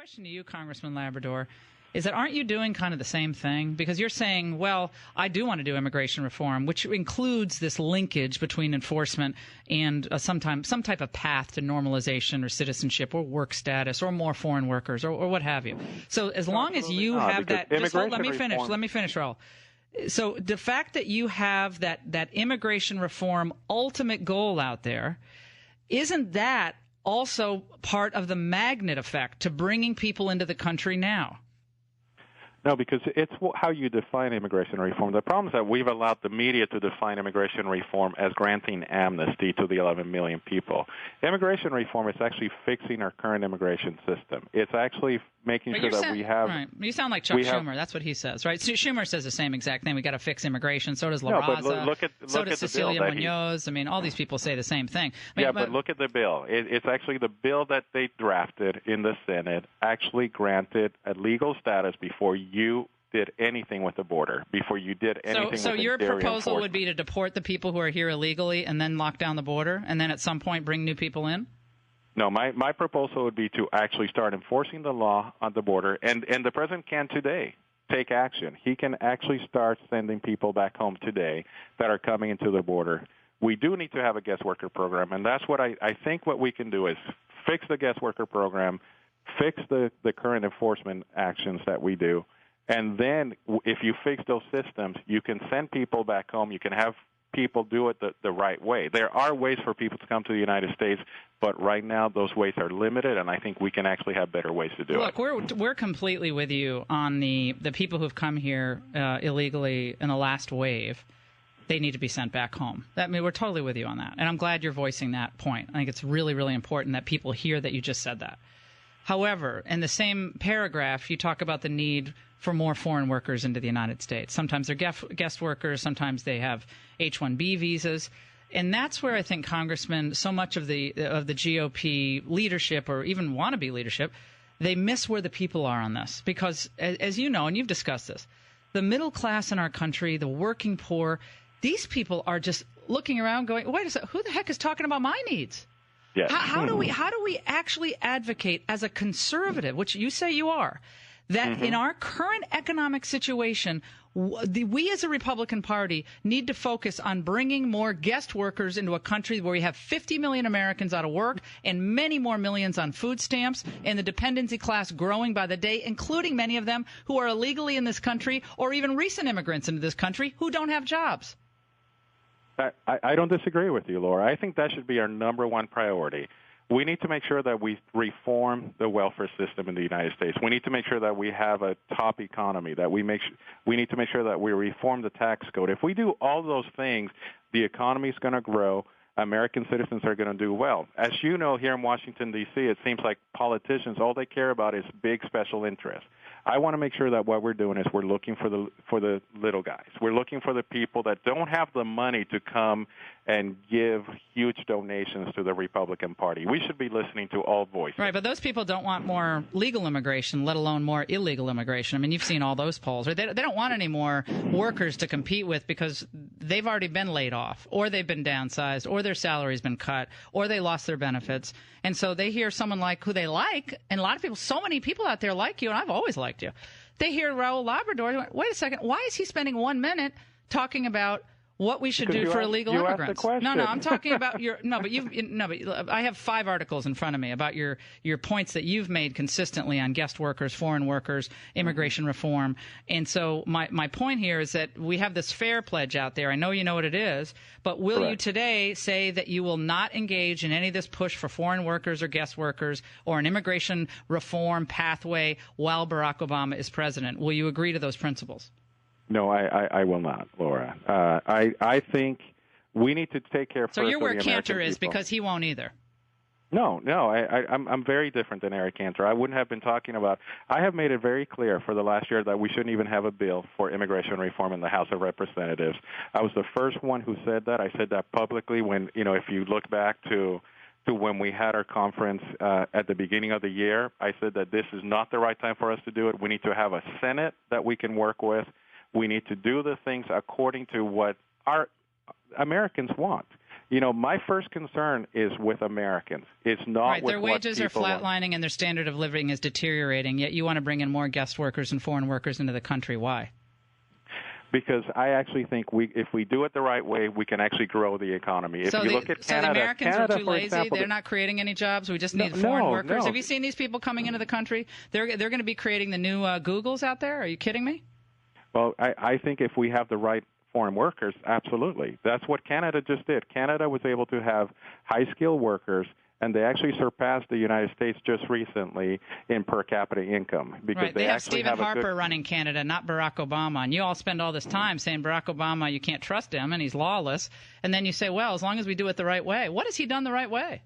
question to you, Congressman Labrador, is that aren't you doing kind of the same thing? Because you're saying, well, I do want to do immigration reform, which includes this linkage between enforcement and some type of path to normalization or citizenship or work status or more foreign workers or what have you. So as long as you have that, let me finish, Raul. So the fact that you have that immigration reform ultimate goal out there, isn't that also part of the magnet effect to bringing people into the country now? No, because it's how you define immigration reform. The problem is that we've allowed the media to define immigration reform as granting amnesty to the 11 million people. Immigration reform is actually fixing our current immigration system. It's actually making sure that we have... Right. You sound like Chuck Schumer. That's what he says, right? Schumer says the same exact thing. We got to fix immigration. So does Raza. So does Cecilia Munoz. I mean, all these people say the same thing. But look at the bill. It's actually the bill that they drafted in the Senate actually granted a legal status before you did anything with the border, before you did anything with So your proposal would be to deport the people who are here illegally and then lock down the border and then at some point bring new people in? No, my proposal would be to actually start enforcing the law on the border, and the president can today take action. He can actually start sending people back home today that are coming into the border. We do need to have a guest worker program, and that's what I think what we can do is fix the guest worker program, fix the current enforcement actions that we do, and then if you fix those systems, you can send people back home. You can have people do it the right way. There are ways for people to come to the United States, but right now those ways are limited, and I think we can actually have better ways to do it. Look, we're completely with you on the people who've come here illegally in the last wave. They need to be sent back home. We're totally with you on that, and I'm glad you're voicing that point. I think it's really, really important that people hear that you just said that. However, in the same paragraph, you talk about the need for more foreign workers into the United States. Sometimes they're guest workers. Sometimes they have H-1B visas. And that's where I think, Congressman, so much of the GOP leadership or even wannabe leadership, they miss where the people are on this. Because, as you know, and you've discussed this, the middle class in our country, the working poor, these people are just looking around going, wait a second, who the heck is talking about my needs? Yes. How do we actually advocate as a conservative, which you say you are, that in our current economic situation, we as a Republican Party need to focus on bringing more guest workers into a country where we have 50 million Americans out of work and many more millions on food stamps and the dependency class growing by the day, including many of them who are illegally in this country or even recent immigrants into this country who don't have jobs? I don't disagree with you, Laura. I think that should be our number one priority. We need to make sure that we reform the welfare system in the United States. We need to make sure that we have a top economy, that we need to make sure that we reform the tax code. If we do all those things, the economy is going to grow. American citizens are going to do well. As you know, here in Washington, D.C., it seems like politicians, all they care about is big special interests. I want to make sure that what we're doing is we're looking for the little guys. We're looking for the people that don't have the money to come and give huge donations to the Republican Party. We should be listening to all voices. Right, but those people don't want more legal immigration, let alone more illegal immigration. I mean, you've seen all those polls. They don't want any more workers to compete with because they've already been laid off, or they've been downsized, or their salary's been cut, or they lost their benefits. And so they hear someone like who they like, and a lot of people, so many people out there like you, and I've always liked you. They hear Raul Labrador. Wait a second. Why is he spending 1 minute talking about what we should do for illegal immigrants? No, I'm talking about but I have 5 articles in front of me about your points that you've made consistently on guest workers, foreign workers, immigration reform. And so my point here is that we have this FAIR pledge out there. I know you know what it is, but will you today say that you will not engage in any of this push for foreign workers or guest workers or an immigration reform pathway while Barack Obama is president? Will you agree to those principles? No, I will not, Laura. I think we need to take care first. So you're where Cantor Cantor is because he won't either. No, I'm very different than Eric Cantor. I wouldn't have been talking about. I have made it very clear for the last year that we shouldn't even have a bill for immigration reform in the House of Representatives. I was the first one who said that. I said that publicly when, if you look back to when we had our conference at the beginning of the year, I said that this is not the right time for us to do it. We need to have a Senate that we can work with. We need to do the things according to what our Americans want. My first concern is with Americans. It's not right. with Their wages are flatlining and their standard of living is deteriorating, yet you want to bring in more guest workers and foreign workers into the country. Why? Because I actually think if we do it the right way, we can actually grow the economy. If you look at Canada, the Americans are too lazy. Example, they're not creating any jobs. We just need foreign workers. Have you seen these people coming into the country? They're going to be creating the new Googles out there. Are you kidding me? Well, I think if we have the right foreign workers, absolutely. That's what Canada just did. Canada was able to have high-skilled workers, and they actually surpassed the United States just recently in per capita income. Because right. They have Stephen Harper running Canada, not Barack Obama. And you all spend all this time saying Barack Obama, you can't trust him, and he's lawless. And then you say, well, as long as we do it the right way. What has he done the right way?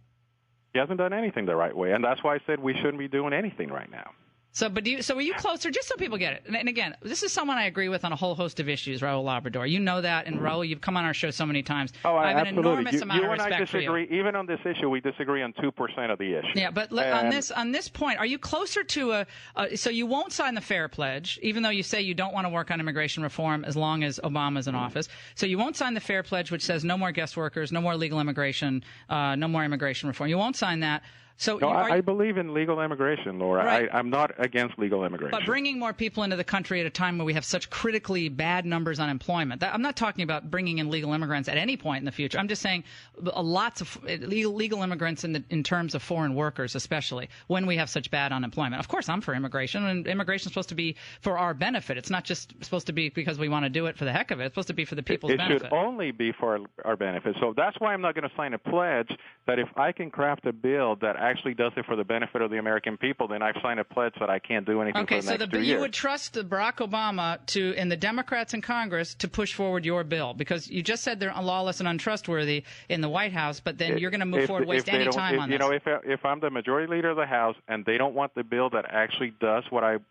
He hasn't done anything the right way, and that's why I said we shouldn't be doing anything right now. So, are you closer, just so people get it? And again, this is someone I agree with on a whole host of issues, Raul Labrador. You know that, and Raul, you've come on our show so many times. Oh, I have absolutely. an enormous amount of respect you and I disagree. for you. Even on this issue, we disagree on 2% of the issue. Yeah, but on this point, are you closer to so you won't sign the FAIR Pledge, even though you say you don't want to work on immigration reform as long as Obama's in office. So you won't sign the FAIR Pledge, which says no more guest workers, no more legal immigration, no more immigration reform. You won't sign that. So no, I believe in legal immigration, Laura. Right. I'm not against legal immigration. But bringing more people into the country at a time where we have such critically bad numbers on employment. I'm not talking about bringing in legal immigrants at any point in the future. I'm just saying lots of legal immigrants in terms of foreign workers, especially when we have such bad unemployment. Of course, I'm for immigration, and immigration is supposed to be for our benefit. It's not just supposed to be because we want to do it for the heck of it. It's supposed to be for the people's benefit. It should only be for our benefit. So that's why I'm not going to sign a pledge that if I can craft a bill that actually does it for the benefit of the American people, then I've signed a pledge that I can't do anything for the next 2 years. You would trust Barack Obama and the Democrats in Congress to push forward your bill, because you just said they're lawless and untrustworthy in the White House, but then you're going to move forward, waste any time on this. If I'm the majority leader of the House and they don't want the bill that actually does what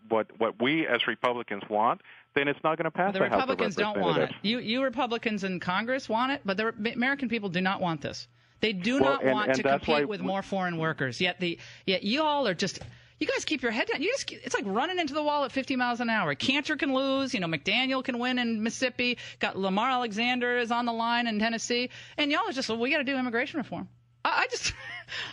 we as Republicans want, then it's not going to pass the House of Republicans don't want it. You You Republicans in Congress want it, but the American people do not want this. They do not want to compete with more foreign workers. Yet you all are just. You guys keep your head down. It's like running into the wall at 50 miles an hour. Cantor can lose. McDaniel can win in Mississippi. Got Lamar Alexander is on the line in Tennessee. And y'all are just, we got to do immigration reform. I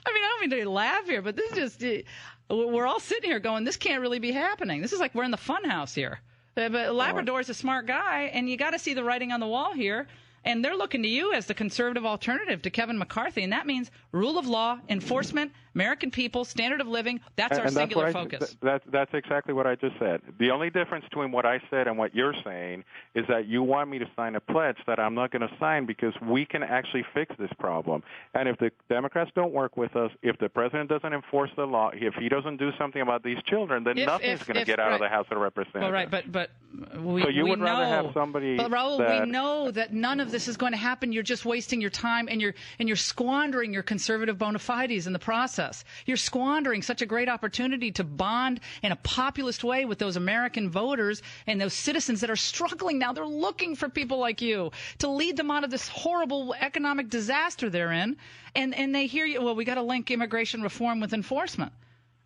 don't mean to laugh here, but this is just, we're all sitting here going, this can't really be happening. This is like we're in the fun house here. But Labrador is a smart guy, and you got to see the writing on the wall here. And they're looking to you as the conservative alternative to Kevin McCarthy. And that means rule of law, enforcement, American people, standard of living. That's our singular focus. That's exactly what I just said. The only difference between what I said and what you're saying is that you want me to sign a pledge that I'm not going to sign because we can actually fix this problem. And if the Democrats don't work with us, if the president doesn't enforce the law, if he doesn't do something about these children, then nothing's going to get out of the House of Representatives. Well, right, but so you would rather have somebody. But Raul, we know that none of this is going to happen. You're just wasting your time, and you're squandering your conservative bona fides in the process. You're squandering such a great opportunity to bond in a populist way with those American voters and those citizens that are struggling now. They're looking for people like you to lead them out of this horrible economic disaster they're in. And they hear you, well, we got to link immigration reform with enforcement.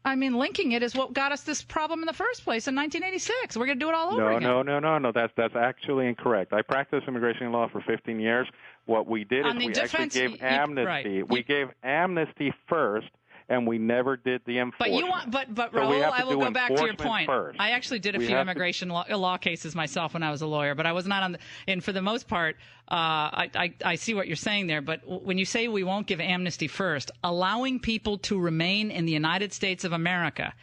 I mean, linking it is what got us this problem in the first place in 1986. We're going to do it all over again. No. That's actually incorrect. I practiced immigration law for 15 years. What we did is we actually gave amnesty. We gave amnesty first, and we never did the enforcement. But Raul, I will go back to your point. First. I actually did a few immigration law cases myself when I was a lawyer, but I was not on the. And for the most part, I see what you're saying there. But when you say we won't give amnesty first, allowing people to remain in the United States of America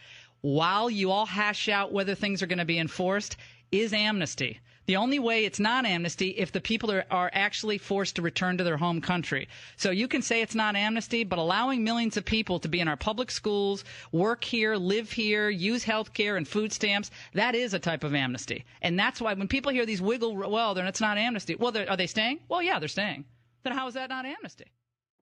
while you all hash out whether things are going to be enforced is amnesty. The only way it's not amnesty if the people are actually forced to return to their home country. So you can say it's not amnesty, but allowing millions of people to be in our public schools, work here, live here, use health care and food stamps, that is a type of amnesty. And that's why when people hear these then it's not amnesty. Well, are they staying? Well, yeah, they're staying. Then how is that not amnesty?